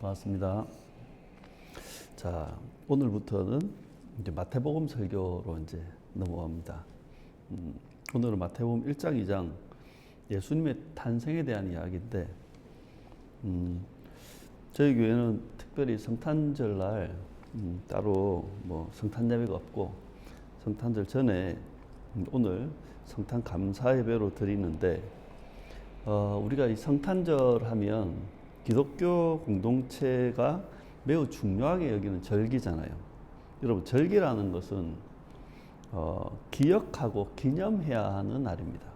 반갑습니다. 자, 오늘부터는 이제 마태복음 설교로 이제 넘어갑니다. 오늘은 마태복음 1장, 2장 예수님의 탄생에 대한 이야기인데, 저희 교회는 특별히 성탄절날 따로 뭐 성탄 예배가 없고, 성탄절 전에 오늘 성탄 감사 예배로 드리는데, 우리가 이 성탄절 하면 기독교 공동체가 매우 중요하게 여기는 절기잖아요. 여러분, 절기라는 것은 기억하고 기념해야 하는 날입니다.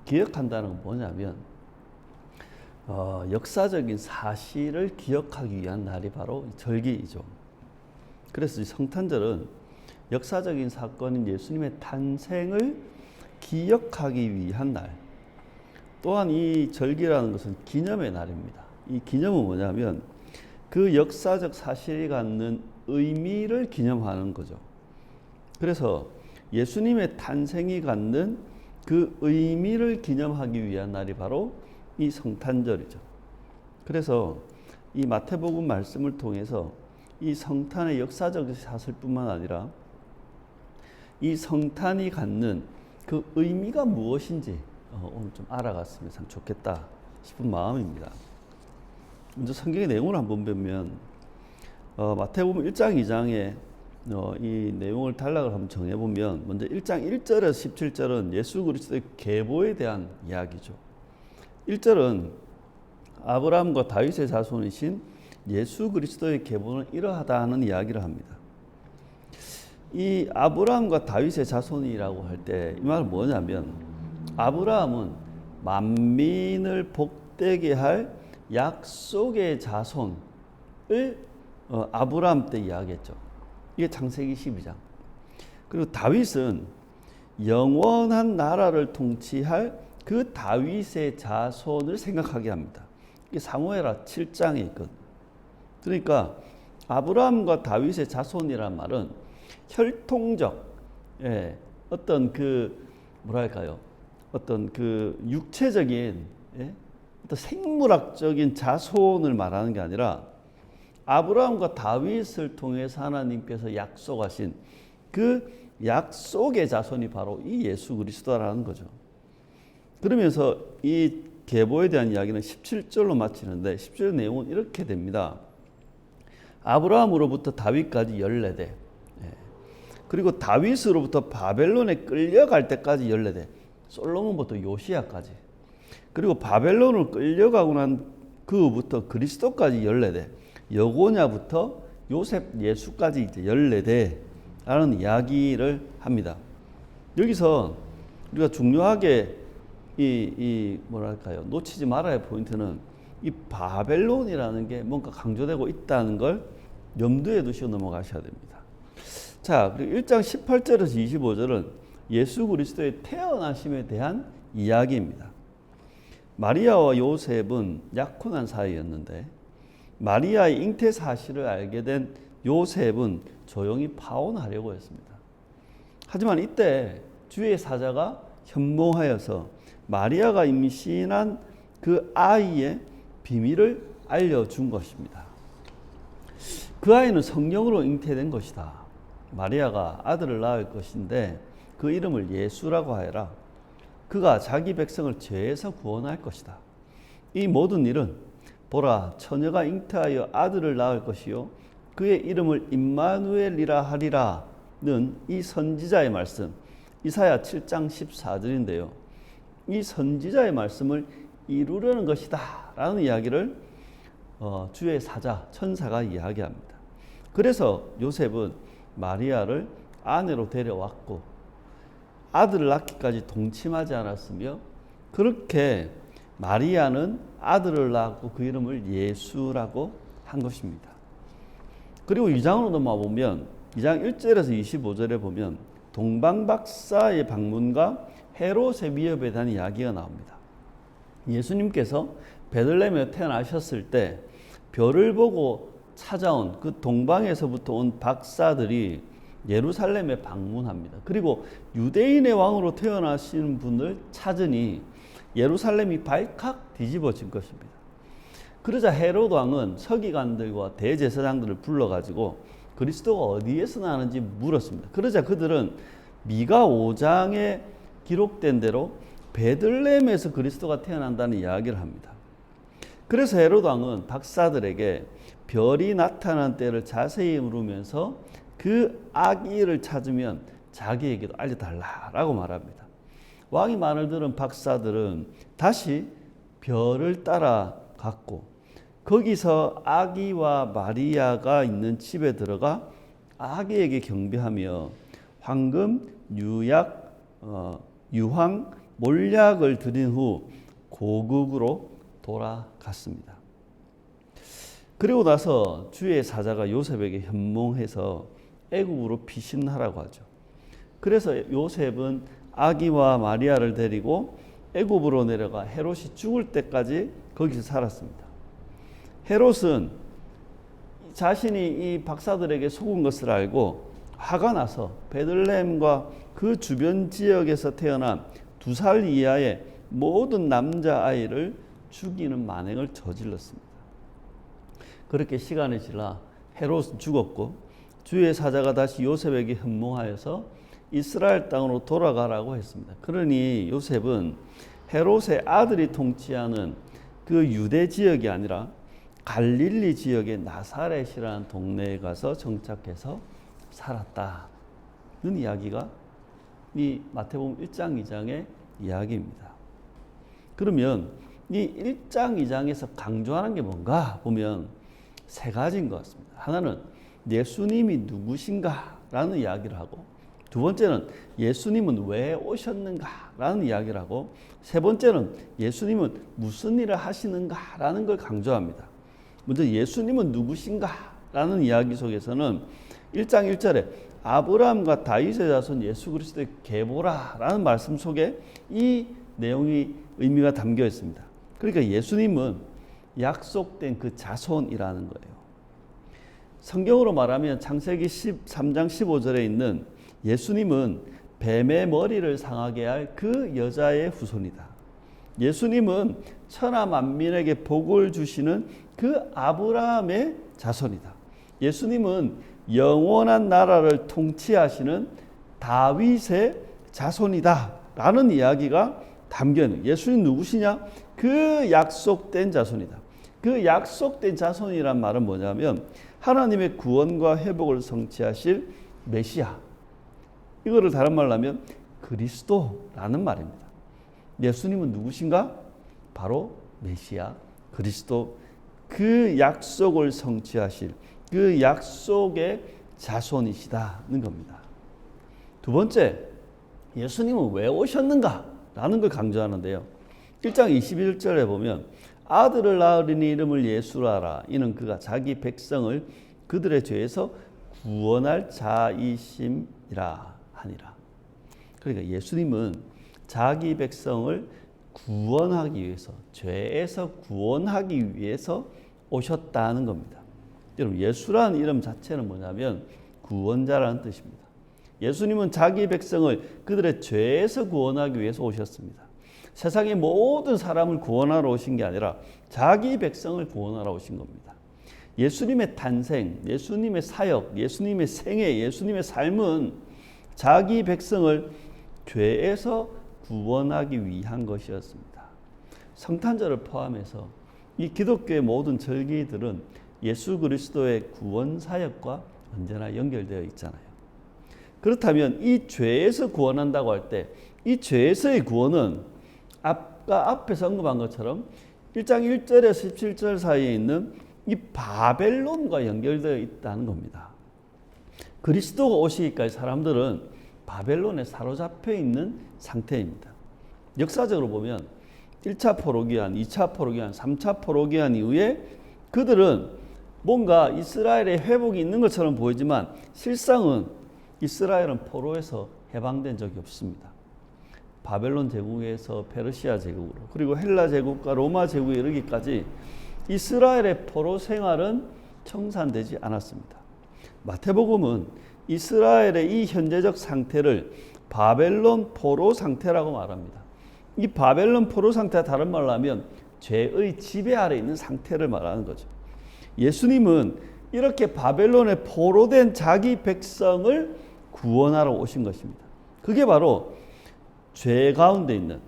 기억한다는 건 뭐냐면 역사적인 사실을 기억하기 위한 날이 바로 절기이죠. 그래서 이 성탄절은 역사적인 사건인 예수님의 탄생을 기억하기 위한 날, 또한 이 절기라는 것은 기념의 날입니다. 이 기념은 뭐냐면 그 역사적 사실이 갖는 의미를 기념하는 거죠. 그래서 예수님의 탄생이 갖는 그 의미를 기념하기 위한 날이 바로 이 성탄절이죠. 그래서 이 마태복음 말씀을 통해서 이 성탄의 역사적 사실뿐만 아니라 이 성탄이 갖는 그 의미가 무엇인지 오늘 좀 알아갔으면 참 좋겠다 싶은 마음입니다. 먼저 성경의 내용을 한번 보면 마태복음 1장 2장에 이 내용을 단락을 한번 정해보면 먼저 1장 1절에서 17절은 예수 그리스도의 계보에 대한 이야기죠. 1절은 아브라함과 다윗의 자손이신 예수 그리스도의 계보는 이러하다 하는 이야기를 합니다. 이 아브라함과 다윗의 자손이라고 할 때 이 말은 뭐냐면 아브라함은 만민을 복되게 할 약속의 자손을 아브라함 때 이야기했죠. 이게 창세기 12장. 그리고 다윗은 영원한 나라를 통치할 그 다윗의 자손을 생각하게 합니다. 이게 사무엘하 7장에 있거든요. 그러니까 아브라함과 다윗의 자손이란 말은 혈통적, 어떤 어떤 육체적인, 어떤 생물학적인 자손을 말하는 게 아니라 아브라함과 다윗을 통해서 하나님께서 약속하신 그 약속의 자손이 바로 이 예수 그리스도라는 거죠. 그러면서 이 계보에 대한 이야기는 17절로 마치는데 17절 내용은 이렇게 됩니다. 아브라함으로부터 다윗까지 14대, 그리고 다윗으로부터 바벨론에 끌려갈 때까지 14대, 솔로몬부터 요시야까지, 그리고 바벨론을 끌려가고 난 그부터 그리스도까지 14대, 여고냐부터 요셉 예수까지 이제 14대라는 이야기를 합니다. 여기서 우리가 중요하게 놓치지 말아야 할 포인트는 이 바벨론이라는 게 뭔가 강조되고 있다는 걸 염두에 두시고 넘어가셔야 됩니다. 자, 그리고 1장 18절에서 25절은 예수 그리스도의 태어나심에 대한 이야기입니다. 마리아와 요셉은 약혼한 사이였는데 마리아의 잉태 사실을 알게 된 요셉은 조용히 파혼하려고 했습니다. 하지만 이때 주의 사자가 현몽하여서 마리아가 임신한 그 아이의 비밀을 알려준 것입니다. 그 아이는 성령으로 잉태된 것이다. 마리아가 아들을 낳을 것인데 그 이름을 예수라고 하여라. 그가 자기 백성을 죄에서 구원할 것이다. 이 모든 일은 보라, 처녀가 잉태하여 아들을 낳을 것이요 그의 이름을 임마누엘이라 하리라는 이 선지자의 말씀, 이사야 7장 14절인데요. 이 선지자의 말씀을 이루려는 것이다 라는 이야기를 주의 사자, 천사가 이야기합니다. 그래서 요셉은 마리아를 아내로 데려왔고 아들을 낳기까지 동침하지 않았으며, 그렇게 마리아는 아들을 낳았고 그 이름을 예수라고 한 것입니다. 그리고 2장으로 넘어가 보면 2장 1절에서 25절에 보면 동방박사의 방문과 헤롯의 위협에 대한 이야기가 나옵니다. 예수님께서 베들레헴에 태어나셨을 때 별을 보고 찾아온 그 동방에서부터 온 박사들이 예루살렘에 방문합니다. 그리고 유대인의 왕으로 태어나신 분을 찾으니 예루살렘이 발칵 뒤집어진 것입니다. 그러자 헤롯 왕은 서기관들과 대제사장들을 불러가지고 그리스도가 어디에서 나는지 물었습니다. 그러자 그들은 미가 5장에 기록된 대로 베들레헴에서 그리스도가 태어난다는 이야기를 합니다. 그래서 헤롯 왕은 박사들에게 별이 나타난 때를 자세히 물으면서 그 아기를 찾으면 자기에게도 알려달라고 말합니다. 왕이 말을 들은 박사들은 다시 별을 따라갔고 거기서 아기와 마리아가 있는 집에 들어가 아기에게 경배하며 황금, 유황, 몰약을 드린 후 고국으로 돌아갔습니다. 그리고 나서 주의 사자가 요셉에게 현몽해서 애국으로 피신하라고 하죠. 그래서 요셉은 아기와 마리아를 데리고 애굽으로 내려가 헤롯이 죽을 때까지 거기서 살았습니다. 헤롯은 자신이 이 박사들에게 속은 것을 알고 화가 나서 베들레헴과 그 주변 지역에서 태어난 2살 이하의 모든 남자아이를 죽이는 만행을 저질렀습니다. 그렇게 시간이 지나 헤롯은 죽었고 주의 사자가 다시 요셉에게 현몽하여서 이스라엘 땅으로 돌아가라고 했습니다. 그러니 요셉은 헤롯의 아들이 통치하는 그 유대 지역이 아니라 갈릴리 지역의 나사렛이라는 동네에 가서 정착해서 살았다는 이야기가 이 마태복음 1장 2장의 이야기입니다. 그러면 이 1장 2장에서 강조하는 게 뭔가 보면 세 가지인 것 같습니다. 하나는 예수님이 누구신가라는 이야기를 하고, 두 번째는 예수님은 왜 오셨는가라는 이야기를 하고, 세 번째는 예수님은 무슨 일을 하시는가라는 걸 강조합니다. 먼저 예수님은 누구신가라는 이야기 속에서는 1장 1절에 아브라함과 다윗의 자손 예수 그리스도의 계보라라는 말씀 속에 이 내용이 의미가 담겨 있습니다. 그러니까 예수님은 약속된 그 자손이라는 거예요. 성경으로 말하면 창세기 13장 15절에 있는 예수님은 뱀의 머리를 상하게 할 그 여자의 후손이다. 예수님은 천하 만민에게 복을 주시는 그 아브라함의 자손이다. 예수님은 영원한 나라를 통치하시는 다윗의 자손이다 라는 이야기가 담겨있는, 예수님 누구시냐? 그 약속된 자손이다. 그 약속된 자손이란 말은 뭐냐면 하나님의 구원과 회복을 성취하실 메시아, 이거를 다른 말로 하면 그리스도라는 말입니다. 예수님은 누구신가? 바로 메시아, 그리스도, 그 약속을 성취하실 그 약속의 자손이시다는 겁니다. 두 번째, 예수님은 왜 오셨는가라는 걸 강조하는데요. 1장 21절에 보면 아들을 낳으리니 이름을 예수라 하라. 이는 그가 자기 백성을 그들의 죄에서 구원할 자이심이라 하니라. 그러니까 예수님은 자기 백성을 구원하기 위해서, 죄에서 구원하기 위해서 오셨다는 겁니다. 여러분, 예수라는 이름 자체는 뭐냐면 구원자라는 뜻입니다. 예수님은 자기 백성을 그들의 죄에서 구원하기 위해서 오셨습니다. 세상의 모든 사람을 구원하러 오신 게 아니라 자기 백성을 구원하러 오신 겁니다. 예수님의 탄생, 예수님의 사역, 예수님의 생애, 예수님의 삶은 자기 백성을 죄에서 구원하기 위한 것이었습니다. 성탄절을 포함해서 이 기독교의 모든 절기들은 예수 그리스도의 구원 사역과 언제나 연결되어 있잖아요. 그렇다면 이 죄에서 구원한다고 할 때 이 죄에서의 구원은 아까 앞에서 언급한 것처럼 1장 1절에서 17절 사이에 있는 이 바벨론과 연결되어 있다는 겁니다. 그리스도가 오시기까지 사람들은 바벨론에 사로잡혀 있는 상태입니다. 역사적으로 보면 1차 포로기한, 2차 포로기한, 3차 포로기한 이후에 그들은 뭔가 이스라엘의 회복이 있는 것처럼 보이지만 실상은 이스라엘은 포로에서 해방된 적이 없습니다. 바벨론 제국에서 페르시아 제국으로, 그리고 헬라 제국과 로마 제국에 이르기까지 이스라엘의 포로 생활은 청산되지 않았습니다. 마태복음은 이스라엘의 이 현재적 상태를 바벨론 포로 상태라고 말합니다. 이 바벨론 포로 상태가 다른 말로 하면 죄의 지배 아래 있는 상태를 말하는 거죠. 예수님은 이렇게 바벨론에 포로된 자기 백성을 구원하러 오신 것입니다. 그게 바로 죄 가운데 있는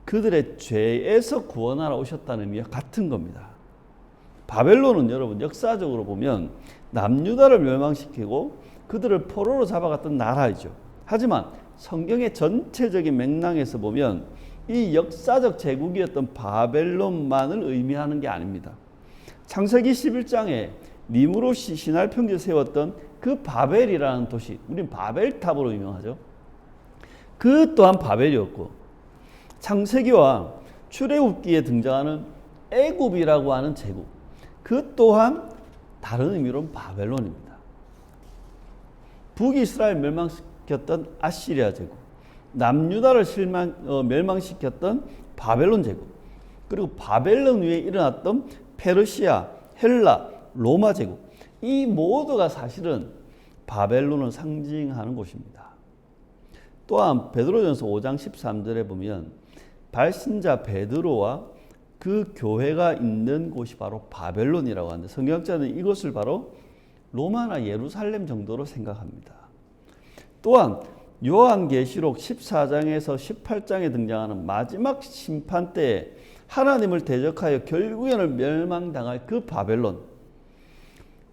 그들의 죄에서 구원하러 오셨다는 의미와 같은 겁니다. 바벨론은 여러분 역사적으로 보면 남유다를 멸망시키고 그들을 포로로 잡아갔던 나라이죠. 하지만 성경의 전체적인 맥락에서 보면 이 역사적 제국이었던 바벨론만을 의미하는 게 아닙니다. 창세기 11장에 니므롯이 신할 평지에 세웠던 그 바벨이라는 도시, 우린 바벨탑으로 유명하죠. 그 또한 바벨이었고, 창세기와 출애굽기에 등장하는 애굽이라고 하는 제국, 그 또한 다른 의미로는 바벨론입니다. 북이스라엘 멸망시켰던 아시리아 제국, 남유다를 멸망시켰던 바벨론 제국, 그리고 바벨론 위에 일어났던 페르시아, 헬라, 로마 제국, 이 모두가 사실은 바벨론을 상징하는 곳입니다. 또한 베드로전서 5장 13절에 보면 발신자 베드로와 그 교회가 있는 곳이 바로 바벨론이라고 하는데, 성경학자는 이것을 바로 로마나 예루살렘 정도로 생각합니다. 또한 요한계시록 14장에서 18장에 등장하는 마지막 심판 때에 하나님을 대적하여 결국에는 멸망당할 그 바벨론,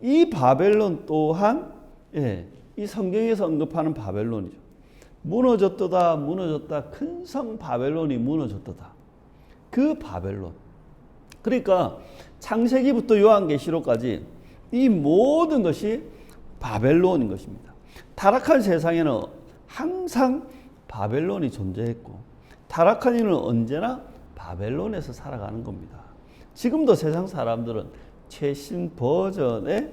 이 바벨론 또한 이 성경에서 언급하는 바벨론이죠. 무너졌도다, 무너졌다, 큰 성 바벨론이 무너졌도다. 그 바벨론. 그러니까 창세기부터 요한계시록까지 이 모든 것이 바벨론인 것입니다. 타락한 세상에는 항상 바벨론이 존재했고, 타락한 이는 언제나 바벨론에서 살아가는 겁니다. 지금도 세상 사람들은 최신 버전의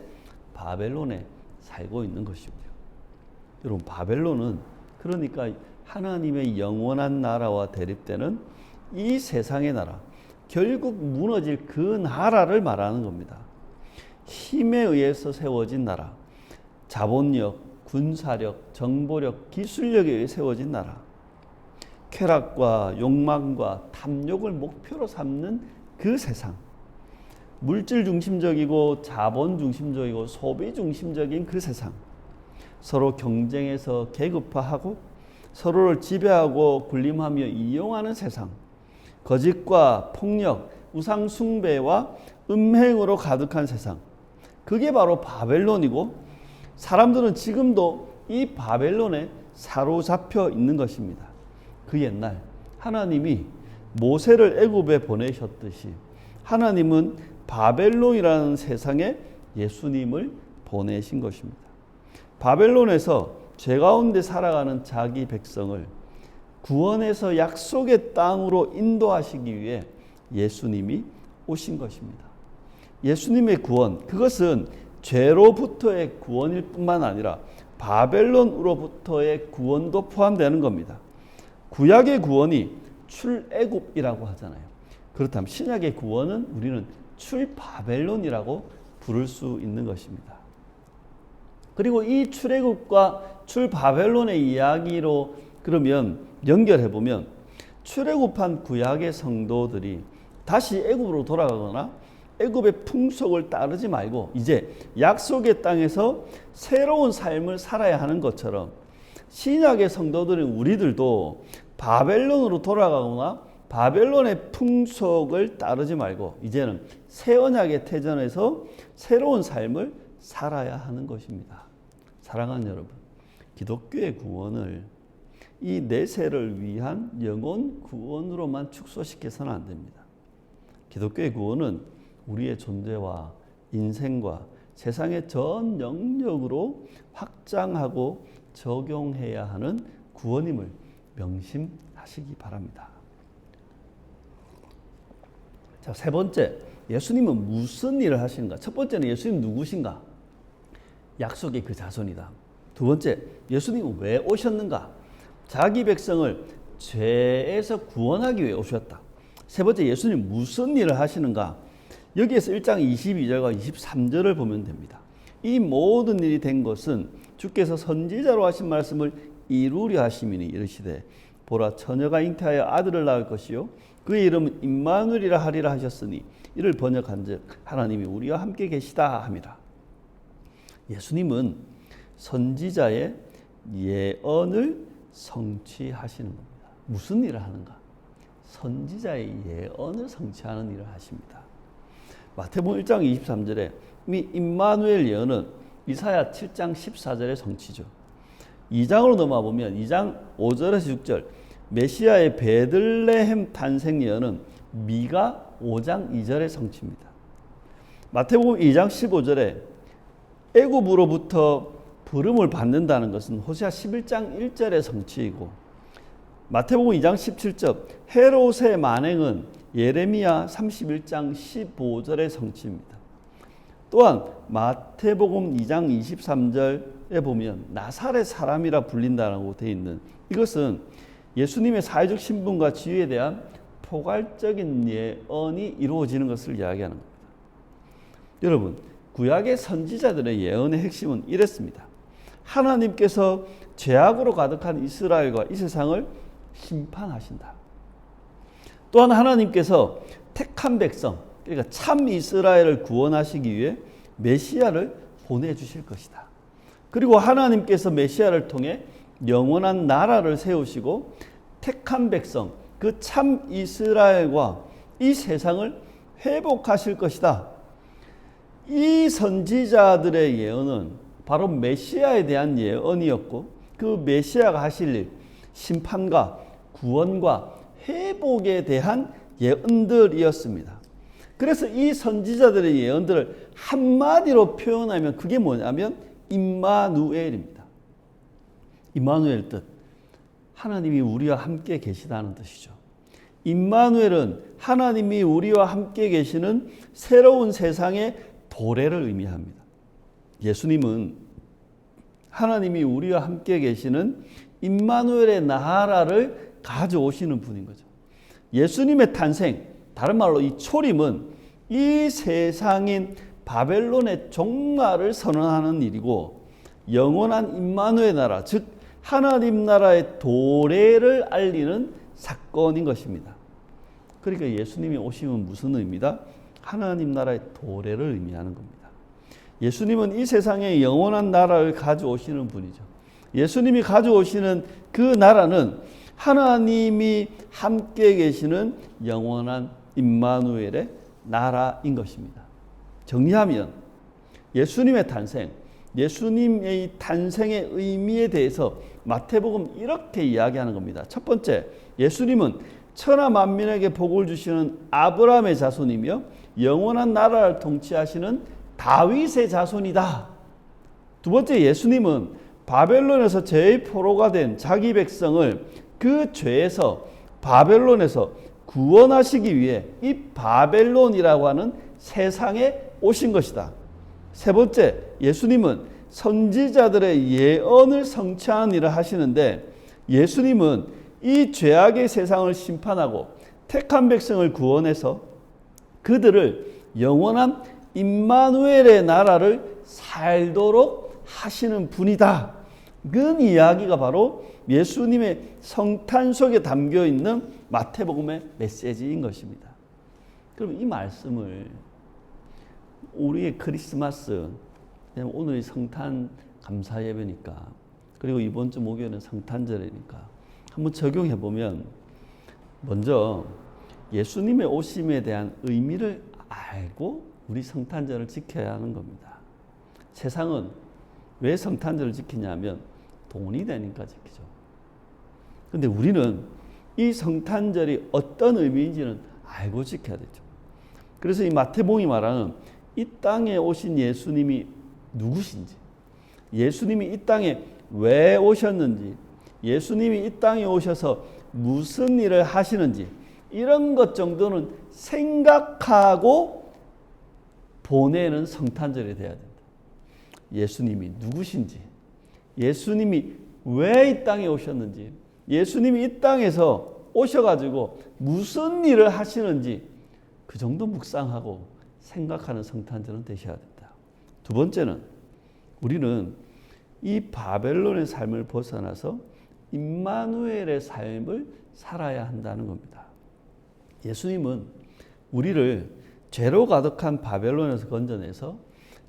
바벨론에 살고 있는 것이고요. 여러분, 바벨론은 그러니까 하나님의 영원한 나라와 대립되는 이 세상의 나라, 결국 무너질 그 나라를 말하는 겁니다. 힘에 의해서 세워진 나라, 자본력, 군사력, 정보력, 기술력에 의해 세워진 나라, 쾌락과 욕망과 탐욕을 목표로 삼는 그 세상, 물질 중심적이고 자본 중심적이고 소비 중심적인 그 세상, 서로 경쟁해서 계급화하고 서로를 지배하고 군림하며 이용하는 세상, 거짓과 폭력, 우상 숭배와 음행으로 가득한 세상, 그게 바로 바벨론이고, 사람들은 지금도 이 바벨론에 사로잡혀 있는 것입니다. 그 옛날 하나님이 모세를 애굽에 보내셨듯이 하나님은 바벨론이라는 세상에 예수님을 보내신 것입니다. 바벨론에서 죄 가운데 살아가는 자기 백성을 구원해서 약속의 땅으로 인도하시기 위해 예수님이 오신 것입니다. 예수님의 구원, 그것은 죄로부터의 구원일 뿐만 아니라 바벨론으로부터의 구원도 포함되는 겁니다. 구약의 구원이 출애굽이라고 하잖아요. 그렇다면 신약의 구원은 우리는 출바벨론이라고 부를 수 있는 것입니다. 그리고 이 출애굽과 출바벨론의 이야기로 그러면 연결해 보면, 출애굽한 구약의 성도들이 다시 애굽으로 돌아가거나 애굽의 풍속을 따르지 말고 이제 약속의 땅에서 새로운 삶을 살아야 하는 것처럼, 신약의 성도들인 우리들도 바벨론으로 돌아가거나 바벨론의 풍속을 따르지 말고 이제는 새 언약의 태전에서 새로운 삶을 살아야 하는 것입니다. 사랑하는 여러분, 기독교의 구원을 이 내세를 위한 영혼 구원으로만 축소시켜서는 안 됩니다. 기독교의 구원은 우리의 존재와 인생과 세상의 전 영역으로 확장하고 적용해야 하는 구원임을 명심하시기 바랍니다. 자, 세 번째, 예수님은 무슨 일을 하시는가? 첫 번째는 예수님 누구신가? 약속의 그 자손이다. 두 번째, 예수님은 왜 오셨는가? 자기 백성을 죄에서 구원하기 위해 오셨다. 세 번째, 예수님 무슨 일을 하시는가? 여기에서 1장 22절과 23절을 보면 됩니다. 이 모든 일이 된 것은 주께서 선지자로 하신 말씀을 이루려 하심이니, 이르시되 보라 처녀가 잉태하여 아들을 낳을 것이요 그의 이름은 임마누엘이라 하리라 하셨으니 이를 번역한즉 하나님이 우리와 함께 계시다 함이라. 예수님은 선지자의 예언을 성취하시는 겁니다. 무슨 일을 하는가? 선지자의 예언을 성취하는 일을 하십니다. 마태복음 1장 23절에 이 임마누엘 예언은 이사야 7장 14절의 성취죠. 2장으로 넘어가 보면 2장 5절에서 6절 메시아의 베들레헴 탄생 예언은 미가 5장 2절의 성취입니다. 마태복음 2장 15절에 애굽으로부터 부름을 받는다는 것은 호세아 11장 1절의 성취이고 마태복음 2장 17절 헤롯의 만행은 예레미야 31장 15절의 성취입니다. 또한 마태복음 2장 23절에 보면 나사렛 사람이라 불린다라고 되어 있는 이것은 예수님의 사회적 신분과 지위에 대한 포괄적인 예언이 이루어지는 것을 이야기하는 겁니다. 여러분, 구약의 선지자들의 예언의 핵심은 이랬습니다. 하나님께서 죄악으로 가득한 이스라엘과 이 세상을 심판하신다. 또한 하나님께서 택한 백성, 그러니까 참 이스라엘을 구원하시기 위해 메시아를 보내주실 것이다. 그리고 하나님께서 메시아를 통해 영원한 나라를 세우시고 택한 백성, 그 참 이스라엘과 이 세상을 회복하실 것이다. 이 선지자들의 예언은 바로 메시아에 대한 예언이었고 그 메시아가 하실 일, 심판과 구원과 회복에 대한 예언들이었습니다. 그래서 이 선지자들의 예언들을 한마디로 표현하면 그게 뭐냐면 임마누엘입니다. 임마누엘 뜻, 하나님이 우리와 함께 계시다는 뜻이죠. 임마누엘은 하나님이 우리와 함께 계시는 새로운 세상의 도래를 의미합니다. 예수님은 하나님이 우리와 함께 계시는 임마누엘의 나라를 가져오시는 분인 거죠. 예수님의 탄생, 다른 말로 이 초림은 이 세상인 바벨론의 종말을 선언하는 일이고 영원한 임마누엘 나라, 즉 하나님 나라의 도래를 알리는 사건인 것입니다. 그러니까 예수님이 오심은 무슨 의미다? 하나님 나라의 도래를 의미하는 겁니다. 예수님은 이 세상에 영원한 나라를 가져오시는 분이죠. 예수님이 가져오시는 그 나라는 하나님이 함께 계시는 영원한 임마누엘의 나라인 것입니다. 정리하면 예수님의 탄생, 예수님의 탄생의 의미에 대해서 마태복음 이렇게 이야기하는 겁니다. 첫 번째, 예수님은 천하 만민에게 복을 주시는 아브라함의 자손이며 영원한 나라를 통치하시는 다윗의 자손이다. 두 번째, 예수님은 바벨론에서 죄의 포로가 된 자기 백성을 그 죄에서 바벨론에서 구원하시기 위해 이 바벨론이라고 하는 세상에 오신 것이다. 세 번째, 예수님은 선지자들의 예언을 성취하는 일을 하시는데 예수님은 이 죄악의 세상을 심판하고 택한 백성을 구원해서 그들을 영원한 임마누엘의 나라를 살도록 하시는 분이다. 그 이야기가 바로 예수님의 성탄 속에 담겨 있는 마태복음의 메시지인 것입니다. 그럼 이 말씀을 우리의 크리스마스, 오늘이 성탄 감사 예배니까, 그리고 이번 주 목요일은 성탄절이니까 한번 적용해 보면 먼저 예수님의 오심에 대한 의미를 알고 우리 성탄절을 지켜야 하는 겁니다. 세상은 왜 성탄절을 지키냐면 돈이 되니까 지키죠. 근데 우리는 이 성탄절이 어떤 의미인지는 알고 지켜야 되죠. 그래서 이 마태복음이 말하는 이 땅에 오신 예수님이 누구신지, 예수님이 이 땅에 왜 오셨는지, 예수님이 이 땅에 오셔서 무슨 일을 하시는지 이런 것 정도는 생각하고 보내는 성탄절이 돼야 된다. 예수님이 누구신지, 예수님이 왜 이 땅에 오셨는지, 예수님이 이 땅에서 오셔가지고 무슨 일을 하시는지 그 정도 묵상하고 생각하는 성탄절은 되셔야 된다. 두 번째는 우리는 이 바벨론의 삶을 벗어나서 임마누엘의 삶을 살아야 한다는 겁니다. 예수님은 우리를 죄로 가득한 바벨론에서 건져내서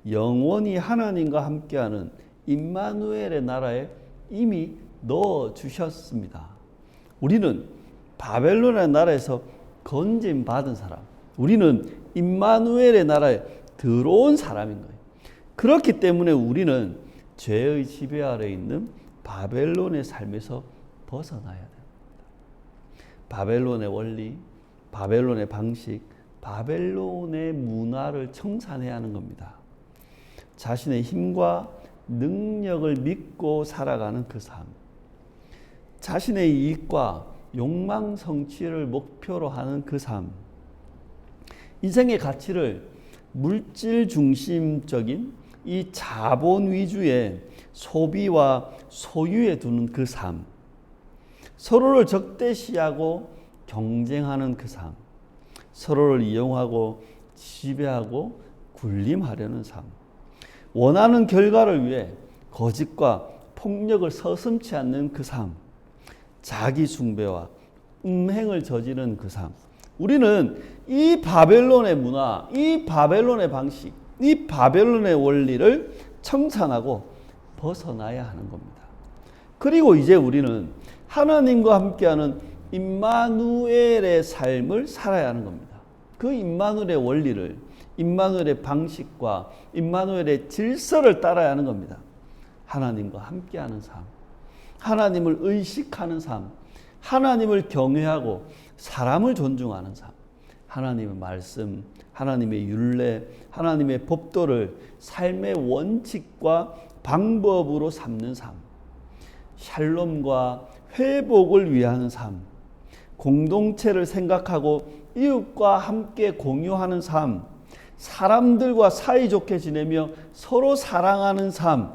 영원히 하나님과 함께하는 임마누엘의 나라에 이미 넣어주셨습니다. 우리는 바벨론의 나라에서 건짐받은 사람, 우리는 임마누엘의 나라에 들어온 사람인 거예요. 그렇기 때문에 우리는 죄의 지배 아래 있는 바벨론의 삶에서 벗어나야 됩니다. 바벨론의 원리, 바벨론의 방식, 바벨론의 문화를 청산해야 하는 겁니다. 자신의 힘과 능력을 믿고 살아가는 그 삶, 자신의 이익과 욕망 성취를 목표로 하는 그 삶, 인생의 가치를 물질 중심적인 이 자본 위주의 소비와 소유에 두는 그 삶, 서로를 적대시하고 경쟁하는 그 삶, 서로를 이용하고 지배하고 군림하려는 삶, 원하는 결과를 위해 거짓과 폭력을 서슴지 않는 그 삶, 자기 숭배와 음행을 저지르는 그 삶. 우리는 이 바벨론의 문화, 이 바벨론의 방식, 이 바벨론의 원리를 청산하고 벗어나야 하는 겁니다. 그리고 이제 우리는 하나님과 함께하는 임마누엘의 삶을 살아야 하는 겁니다. 그 임마누엘의 원리를, 임마누엘의 방식과 임마누엘의 질서를 따라야 하는 겁니다. 하나님과 함께하는 삶, 하나님을 의식하는 삶, 하나님을 경외하고 사람을 존중하는 삶, 하나님의 말씀, 하나님의 율례, 하나님의 법도를 삶의 원칙과 방법으로 삼는 삶, 샬롬과 회복을 위하는 삶, 공동체를 생각하고 이웃과 함께 공유하는 삶, 사람들과 사이좋게 지내며 서로 사랑하는 삶,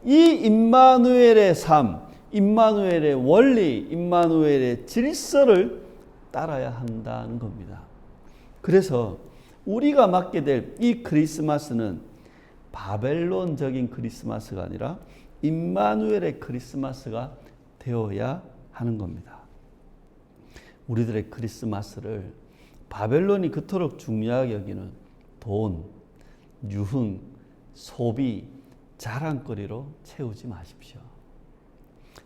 이 임마누엘의 삶, 임마누엘의 원리, 임마누엘의 질서를 따라야 한다는 겁니다. 그래서 우리가 맞게 될 이 크리스마스는 바벨론적인 크리스마스가 아니라 임마누엘의 크리스마스가 되어야 하는 겁니다. 우리들의 크리스마스를 바벨론이 그토록 중요하게 여기는 돈, 유흥, 소비, 자랑거리로 채우지 마십시오.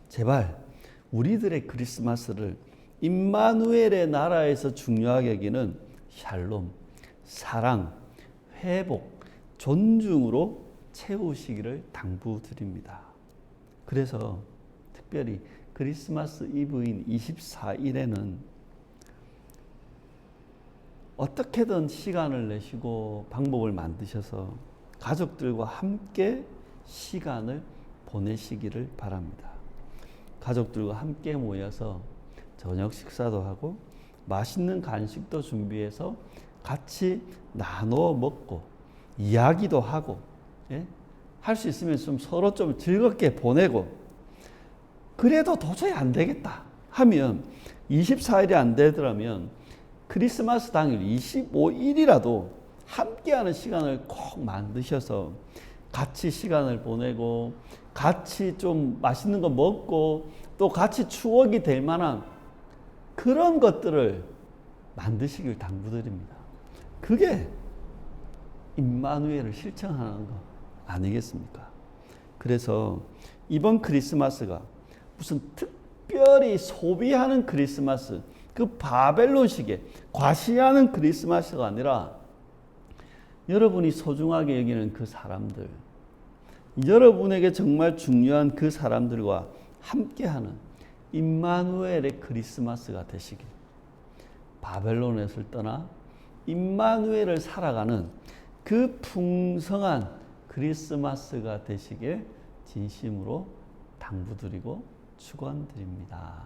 제발 우리들의 크리스마스를 임마누엘의 나라에서 중요하게 여기는 샬롬, 사랑, 회복, 존중으로 채우시기를 당부드립니다. 그래서 특별히 크리스마스 이브인 24일에는 어떻게든 시간을 내시고 방법을 만드셔서 가족들과 함께 시간을 보내시기를 바랍니다. 가족들과 함께 모여서 저녁 식사도 하고 맛있는 간식도 준비해서 같이 나눠 먹고 이야기도 하고, 예? 할 수 있으면 좀 서로 좀 즐겁게 보내고, 그래도 도저히 안 되겠다 하면 24일이 안 되더라면 크리스마스 당일 25일이라도 함께하는 시간을 꼭 만드셔서 같이 시간을 보내고 같이 좀 맛있는 거 먹고 또 같이 추억이 될 만한 그런 것들을 만드시길 당부드립니다. 그게 임마누엘을 실천하는 거 아니겠습니까? 그래서 이번 크리스마스가 무슨 특별히 소비하는 크리스마스, 그 바벨론식의 과시하는 크리스마스가 아니라 여러분이 소중하게 여기는 그 사람들, 여러분에게 정말 중요한 그 사람들과 함께하는 임마누엘의 크리스마스가 되시길, 바벨론에서 떠나 임마누엘을 살아가는 그 풍성한 크리스마스가 되시길 진심으로 당부드리고 축원드립니다.